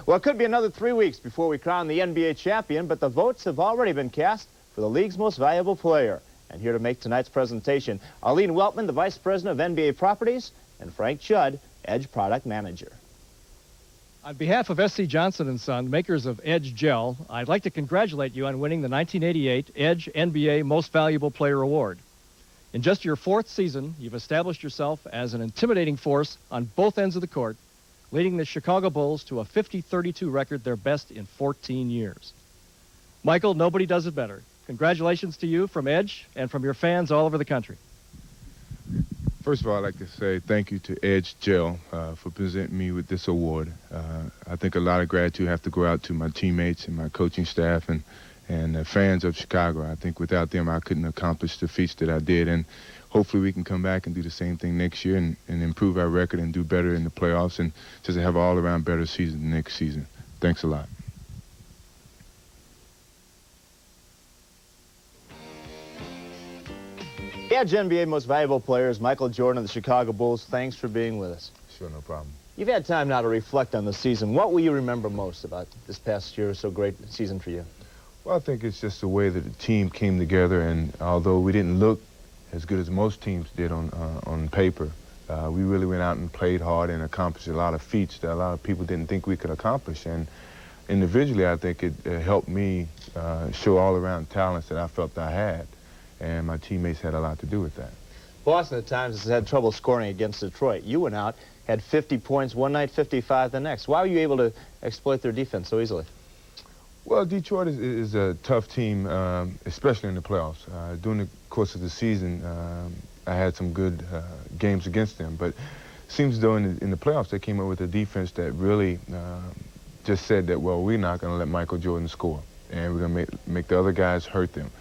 Well, it could be another 3 weeks before we crown the NBA champion, but the votes have already been cast for the league's most valuable player. And here to make tonight's presentation, Arlene Weltman, the Vice President of NBA Properties, and Frank Judd, Edge Product Manager. On behalf of S.C. Johnson & Son, makers of Edge Gel, I'd like to congratulate you on winning the 1988 Edge NBA Most Valuable Player Award. In just your 4th season, you've established yourself as an intimidating force on both ends of the court, leading the Chicago Bulls to a 50-32 record, their best in 14 years. Michael, nobody does it better. Congratulations to you from Edge and from your fans all over the country. First of all, I'd like to say thank you to Edge Gel for presenting me with this award. I think a lot of gratitude have to go out to my teammates and my coaching staff and the fans of Chicago. I think without them, I couldn't accomplish the feats that I did. And hopefully we can come back and do the same thing next year and improve our record and do better in the playoffs and just have an all-around better season next season. Thanks a lot. Edge NBA Most Valuable Players, Michael Jordan of the Chicago Bulls, thanks for being with us. Sure, no problem. You've had time now to reflect on the season. What will you remember most about this past year? So great season for you. Well, I think it's just the way that the team came together, and although we didn't look as good as most teams did on paper, we really went out and played hard and accomplished a lot of feats that a lot of people didn't think we could accomplish. And individually, I think it helped me show all-around talents that I felt I had, and my teammates had a lot to do with that. Boston at times has had trouble scoring against Detroit. You went out, had 50 points one night, 55 the next. Why were you able to exploit their defense so easily? Well, Detroit is a tough team, especially in the playoffs. During the course of the season, I had some good games against them, but it seems as though in the playoffs they came up with a defense that really just said that, well, we're not going to let Michael Jordan score, and we're going to make the other guys hurt them.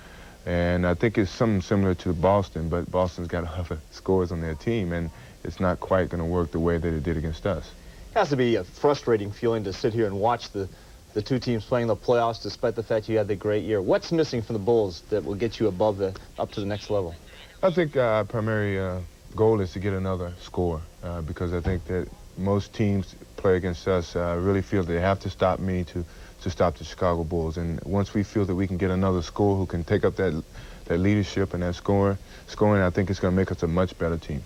And I think it's something similar to Boston, but Boston's got other scores on their team, and it's not quite going to work the way that it did against us. It has to be a frustrating feeling to sit here and watch the two teams playing the playoffs despite the fact you had the great year. What's missing from the Bulls that will get you up to the next level? I think our primary goal is to get another score because I think that most teams play against us really feel they have to stop me to stop the Chicago Bulls. And once we feel that we can get another scorer who can take up that leadership and that scoring, I think it's going to make us a much better team.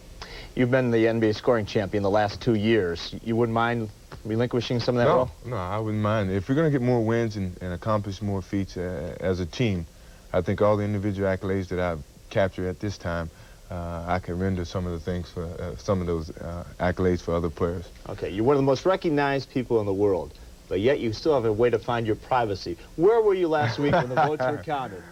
You've been the NBA scoring champion the last 2 years. You wouldn't mind relinquishing some of that role? No, I wouldn't mind. If we're going to get more wins and accomplish more feats as a team, I think all the individual accolades that I've captured at this time, I can render some of the things for some of those accolades for other players. Okay, you're one of the most recognized people in the world, but yet you still have a way to find your privacy. Where were you last week when the votes were counted?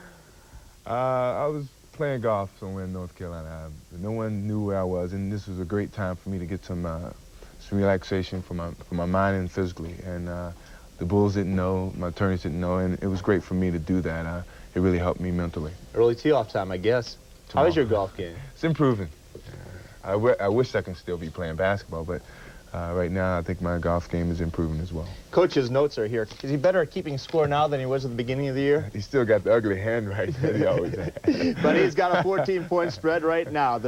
I was playing golf somewhere in North Carolina. No one knew where I was, and this was a great time for me to get some relaxation for my mind and physically. And the Bulls didn't know, my attorneys didn't know, and it was great for me to do that. It really helped me mentally. Early tee-off time, I guess. How is your golf game? It's improving. I wish I can still be playing basketball, but right now I think my golf game is improving as well. Coach's notes are here. Is he better at keeping score now than he was at the beginning of the year? He's still got the ugly handwriting that he always had. But he's got a 14-point spread right now.